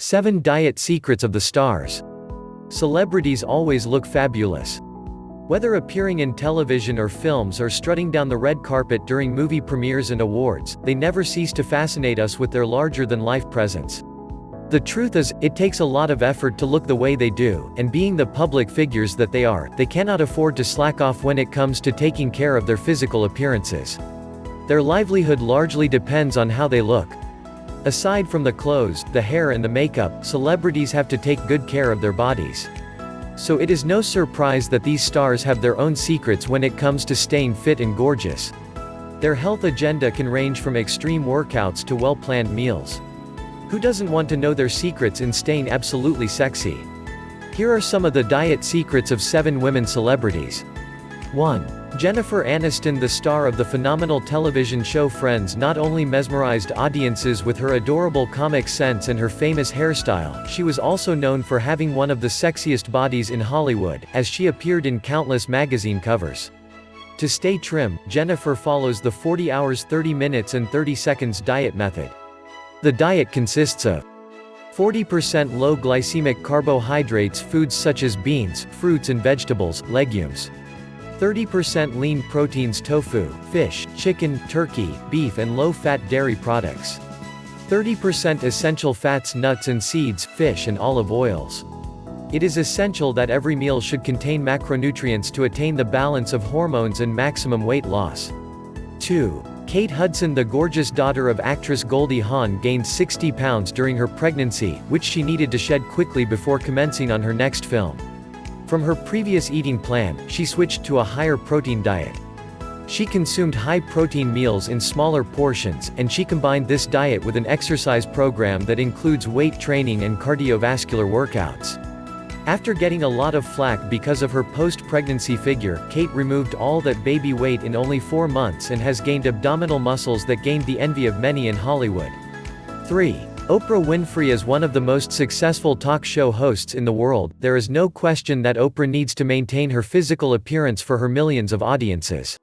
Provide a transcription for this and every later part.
7 Diet Secrets of the Stars. Celebrities always look fabulous. Whether appearing in television or films or strutting down the red carpet during movie premieres and awards, they never cease to fascinate us with their larger-than-life presence. The truth is, it takes a lot of effort to look the way they do, and being the public figures that they are, they cannot afford to slack off when it comes to taking care of their physical appearances. Their livelihood largely depends on how they look. Aside from the clothes, the hair and the makeup, celebrities have to take good care of their bodies. So it is no surprise that these stars have their own secrets when it comes to staying fit and gorgeous. Their health agenda can range from extreme workouts to well-planned meals. Who doesn't want to know their secrets in staying absolutely sexy? Here are some of the diet secrets of 7 women celebrities. 1. Jennifer Aniston. The star of the phenomenal television show Friends not only mesmerized audiences with her adorable comic sense and her famous hairstyle, she was also known for having one of the sexiest bodies in Hollywood, as she appeared in countless magazine covers. To stay trim, Jennifer follows the 40 hours 30 minutes and 30 seconds diet method. The diet consists of 40% low glycemic carbohydrates foods such as beans, fruits and vegetables, legumes. 30% lean proteins tofu, fish, chicken, turkey, beef and low-fat dairy products. 30% essential fats nuts and seeds, fish and olive oils. It is essential that every meal should contain macronutrients to attain the balance of hormones and maximum weight loss. 2. Kate Hudson. The gorgeous daughter of actress Goldie Hawn gained 60 pounds during her pregnancy, which she needed to shed quickly before commencing on her next film. From her previous eating plan, she switched to a higher protein diet. She consumed high-protein meals in smaller portions, and she combined this diet with an exercise program that includes weight training and cardiovascular workouts. After getting a lot of flack because of her post-pregnancy figure, Kate removed all that baby weight in only 4 months and has gained abdominal muscles that gained the envy of many in Hollywood. 3. Oprah Winfrey. As one of the most successful talk show hosts in the world, there is no question that Oprah needs to maintain her physical appearance for her millions of audiences.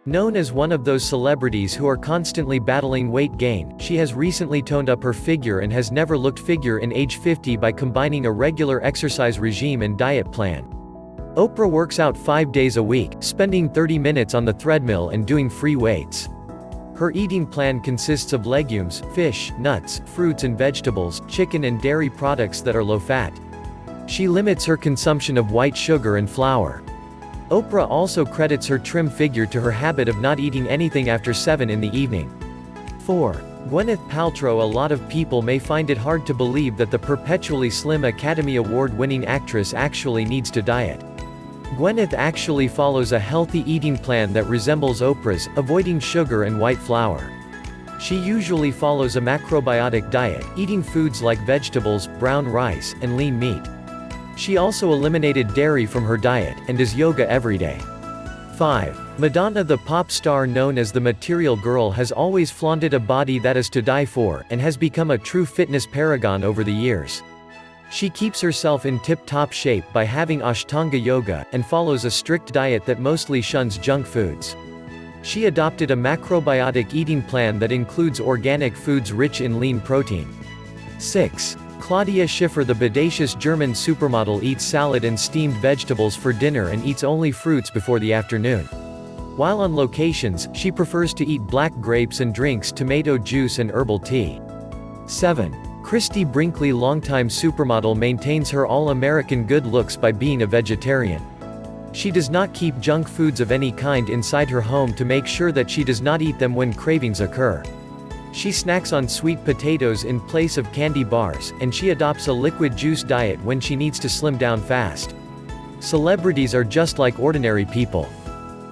Known as one of those celebrities who are constantly battling weight gain, she has recently toned up her figure and has never looked figure in age 50 by combining a regular exercise regime and diet plan. Oprah works out 5 days a week, spending 30 minutes on the treadmill and doing free weights. Her eating plan consists of legumes, fish, nuts, fruits and vegetables, chicken and dairy products that are low-fat. She limits her consumption of white sugar and flour. Oprah also credits her trim figure to her habit of not eating anything after 7 in the evening. 4. Gwyneth Paltrow. A lot of people may find it hard to believe that the perpetually slim Academy Award-winning actress actually needs to diet. Gwyneth actually follows a healthy eating plan that resembles Oprah's, avoiding sugar and white flour. She usually follows a macrobiotic diet, eating foods like vegetables, brown rice, and lean meat. She also eliminated dairy from her diet, and does yoga every day. 5. Madonna. The pop star known as the Material Girl has always flaunted a body that is to die for, and has become a true fitness paragon over the years. She keeps herself in tip-top shape by having Ashtanga yoga, and follows a strict diet that mostly shuns junk foods. She adopted a macrobiotic eating plan that includes organic foods rich in lean protein. 6. Claudia Schiffer. The bodacious German supermodel eats salad and steamed vegetables for dinner and eats only fruits before the afternoon. While on locations, she prefers to eat black grapes and drinks tomato juice and herbal tea. 7. Christie Brinkley. Longtime supermodel maintains her all-American good looks by being a vegetarian. She does not keep junk foods of any kind inside her home to make sure that she does not eat them when cravings occur. She snacks on sweet potatoes in place of candy bars, and she adopts a liquid juice diet when she needs to slim down fast. Celebrities are just like ordinary people.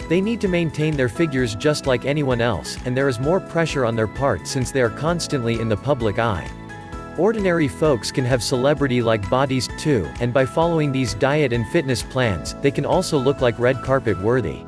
They need to maintain their figures just like anyone else, and there is more pressure on their part since they are constantly in the public eye. Ordinary folks can have celebrity-like bodies, too, and by following these diet and fitness plans, they can also look like red carpet worthy.